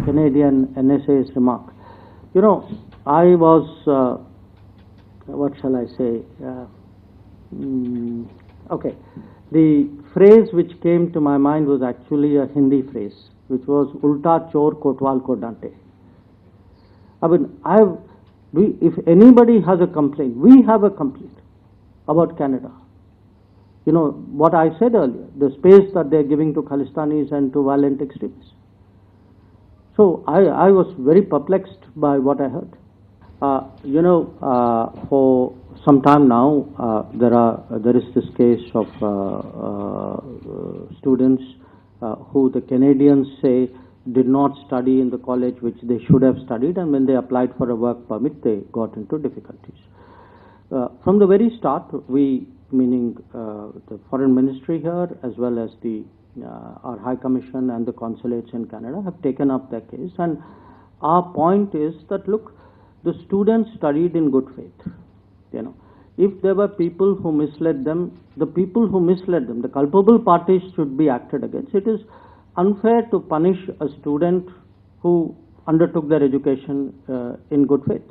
Canadian NSA's remark. You know, I was, what shall I say? Okay, the phrase which came to my mind was actually a Hindi phrase, which was Ulta, Chor, Kotwal, Daante. I mean, if anybody has a complaint, we have a complaint about Canada. You know, what I said earlier, the space that they're giving to Khalistanis and to violent extremists. So I was very perplexed by what I heard. You know, for some time now, there is this case of students who the Canadians say did not study in the college which they should have studied, and when they applied for a work permit, they got into difficulties. From the very start, we, meaning the Foreign Ministry here, as well as our High Commission and the consulates in Canada, have taken up their case. And our point is that, look, the students studied in good faith. You know, if there were people who misled them, the culpable parties should be acted against. It is unfair to punish a student who undertook their education in good faith.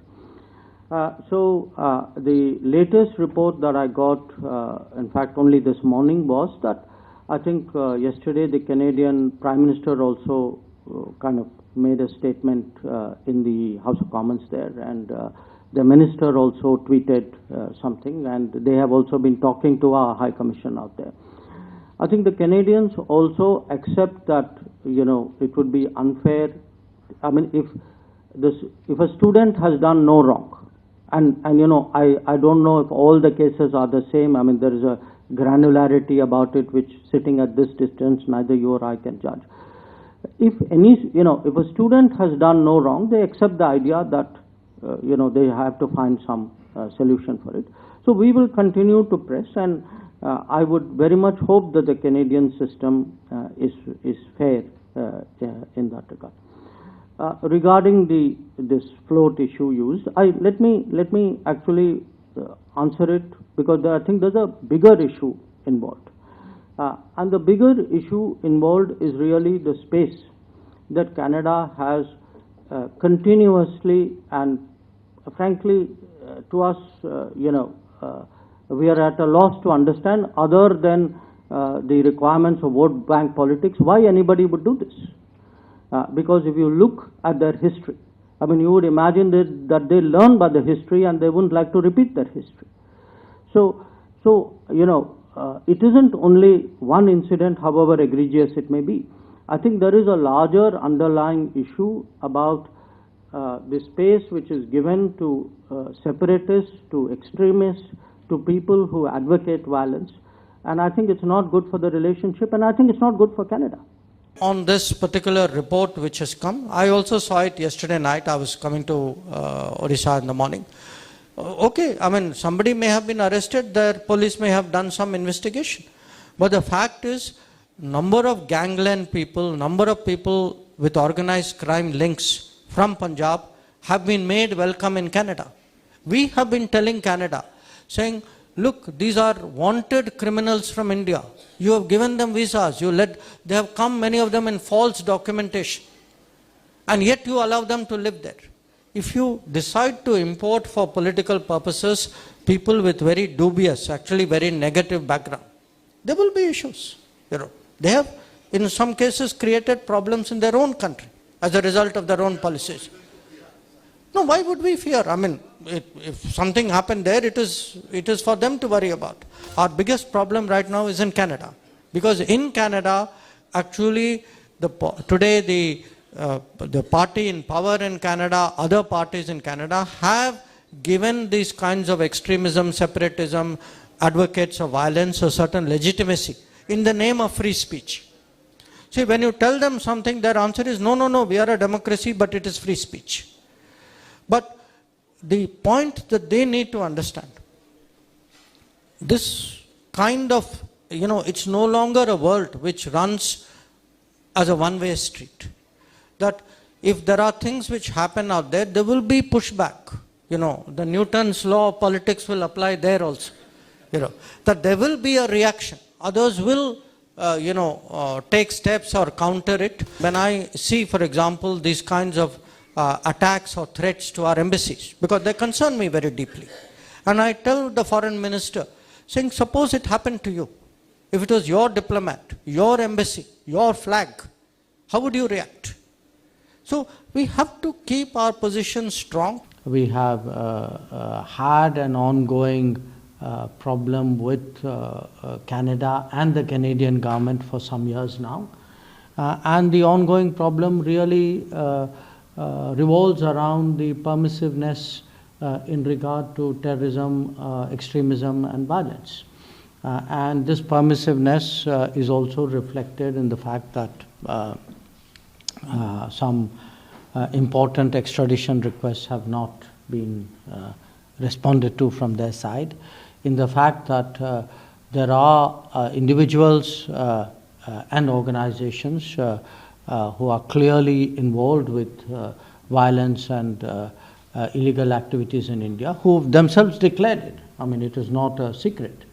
So the latest report that I got, in fact only this morning, was that I think yesterday the Canadian Prime Minister also kind of made a statement in the House of Commons there, and the Minister also tweeted something, and they have also been talking to our High Commission out there. I think the Canadians also accept that, you know, it would be unfair. I mean, if a student has done no wrong, and you know, I don't know if all the cases are the same. I mean, there is a granularity about it which, sitting at this distance, neither you or I can judge. If a student has done no wrong, they accept the idea that you know, they have to find some solution for it. So we will continue to press, and I would very much hope that the Canadian system is fair in that regard. Regarding this float issue used, let me actually answer it, because I think there's a bigger issue involved. And the bigger issue involved is really the space that Canada has continuously, and frankly, to us, you know, we are at a loss to understand, other than the requirements of vote bank politics, why anybody would do this. Because if you look at their history, I mean, you would imagine that they learn by the history and they wouldn't like to repeat their history. So you know, it isn't only one incident, however egregious it may be. I think there is a larger underlying issue about the space which is given to separatists, to extremists, to people who advocate violence. And I think it's not good for the relationship, and I think it's not good for Canada. On this particular report which has come, I also saw it yesterday night. I was coming to Odisha in the morning. Okay, I mean, somebody may have been arrested, their police may have done some investigation. But the fact is, number of gangland people, number of people with organized crime links from Punjab have been made welcome in Canada. We have been telling Canada, saying, look, these are wanted criminals from India. You have given them visas. They have come, many of them, in false documentation. And yet you allow them to live there. If you decide to import for political purposes people with very dubious, actually very negative background, there will be issues. You know, they have, in some cases, created problems in their own country as a result of their own policies. No, why would we fear? I mean, if something happened there, it is for them to worry about. Our biggest problem right now is in Canada. Because in Canada, actually, today the party in power in Canada, other parties in Canada, have given these kinds of extremism, separatism, advocates of violence a certain legitimacy in the name of free speech. See, when you tell them something, their answer is, no, we are a democracy, but it is free speech. But the point that they need to understand, this kind of, you know, it's no longer a world which runs as a one-way street. That if there are things which happen out there, there will be pushback. You know, the Newton's law of politics will apply there also. You know, that there will be a reaction. Others will take steps or counter it. When I see, for example, these kinds of attacks or threats to our embassies, because they concern me very deeply, and I tell the foreign minister, saying, suppose it happened to you. If it was your diplomat, your embassy, your flag, how would you react? So we have to keep our position strong. We have had an ongoing problem with Canada and the Canadian government for some years now. And the ongoing problem really revolves around the permissiveness in regard to terrorism, extremism and violence. And this permissiveness is also reflected in the fact that some important extradition requests have not been responded to from their side, in the fact that there are individuals and organizations who are clearly involved with violence and illegal activities in India, who themselves declared it. I mean, it is not a secret.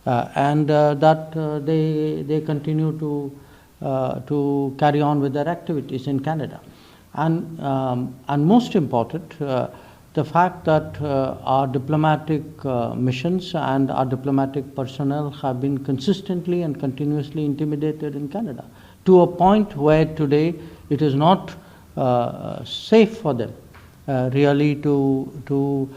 And that they continue to carry on with their activities in Canada. And most important, the fact that our diplomatic missions and our diplomatic personnel have been consistently and continuously intimidated in Canada, to a point where today it is not safe for them really to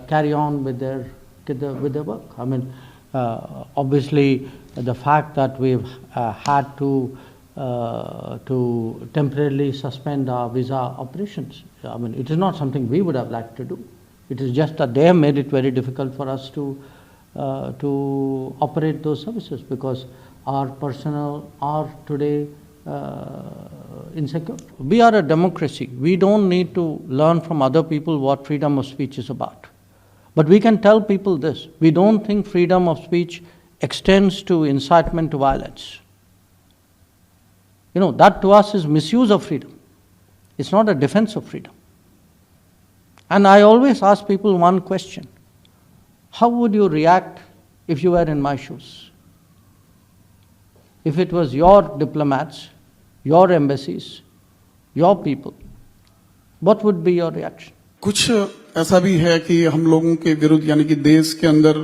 carry on with their work. I mean, obviously, the fact that we've had to temporarily suspend our visa operations, I mean, it is not something we would have liked to do. It is just that they have made it very difficult for us to operate those services, because our personnel are today insecure. We are a democracy. We don't need to learn from other people what freedom of speech is about. But we can tell people this: we don't think freedom of speech extends to incitement to violence. That to us is misuse of freedom. It's not a defense of freedom. And I always ask people one question: how would you react if you were in my shoes? If it was your diplomats, your embassies, your people, what would be your reaction? कुछ ऐसा भी है कि हम लोगों के विरुद्ध, यानी कि देश के अंदर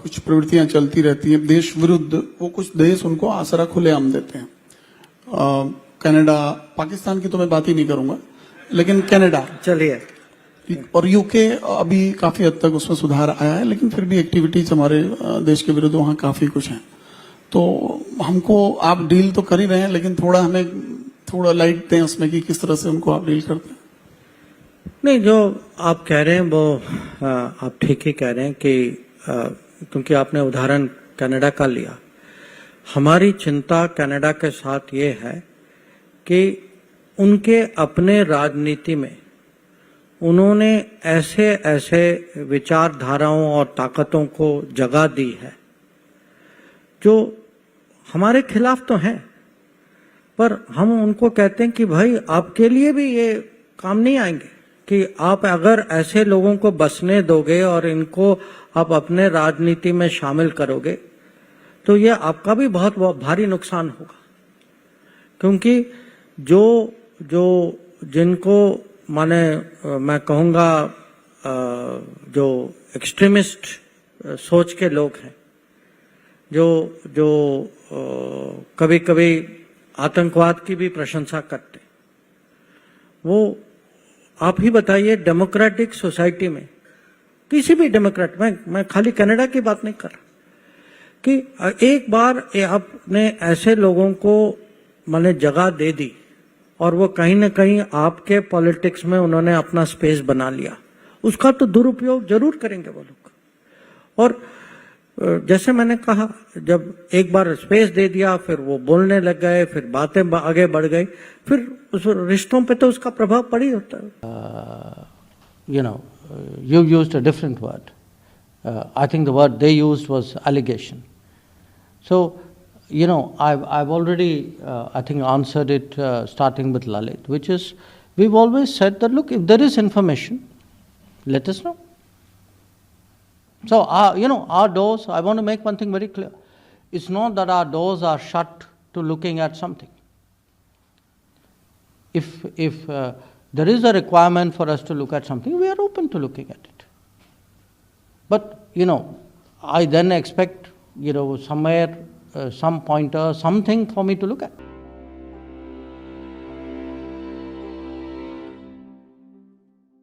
कुछ प्रवृत्तियां चलती रहती हैं देश विरुद्ध। वो कुछ देश उनको आसरा खुलेआम देते हैं। कनाडा, पाकिस्तान की तो मैं बात ही नहीं करूंगा, लेकिन कनाडा, चलिए, और यूके अभी काफी हद तक उसमें सुधार आया है, लेकिन फिर भी एक्टिविटीज हमारे देश के विरुद्ध वहां काफी कुछ है। तो हमको आप डील तो कर ही रहे हैं, लेकिन हमें थोड़ा लाइट दें उसमें कि किस तरह से उनको आप डील करते हैं। नहीं, जो आप कह रहे हैं वो आप ठीक ही कह रहे हैं कि क्योंकि आपने उदाहरण कनाडा का लिया। हमारी चिंता कनाडा के साथ ये है कि उनके अपने राजनीति में उन्होंने ऐसे ऐसे विचारधाराओं और ताकतों को जगह दी है जो हमारे खिलाफ तो हैं, पर हम उनको कहते हैं कि भाई आपके लिए भी ये काम नहीं आएंगे कि आप अगर ऐसे लोगों को बसने दोगे और इनको आप अपने राजनीति में शामिल करोगे तो ये आपका भी बहुत भारी नुकसान होगा। क्योंकि जिनको मैं कहूँगा जो एक्सट्रीमिस्ट सोच के लोग हैं, जो कभी कभी आतंकवाद की भी प्रशंसा करते, वो आप ही बताइए डेमोक्रेटिक सोसाइटी में, किसी भी डेमोक्रेट, मैं खाली कनाडा की बात नहीं कर रहा, कि एक बार आपने ऐसे लोगों को जगह दे दी और वो कहीं ना कहीं आपके पॉलिटिक्स में उन्होंने अपना स्पेस बना लिया, उसका तो दुरुपयोग जरूर करेंगे वो लोग। और जैसे मैंने कहा, जब एक बार स्पेस दे दिया फिर वो बोलने लग गए, फिर बातें आगे बढ़ गई, फिर उस रिश्तों पे तो उसका प्रभाव पड़ ही होता है। You used a different word. I think the word they used was allegation. So, I've already, I think, answered it starting with Lalit, which is, we've always said that, look, if there is information, let us know. So, our doors, I want to make one thing very clear. It's not that our doors are shut to looking at something. If there is a requirement for us to look at something, we are open to looking at it. But, I then expect, somewhere, some pointer, something for me to look at.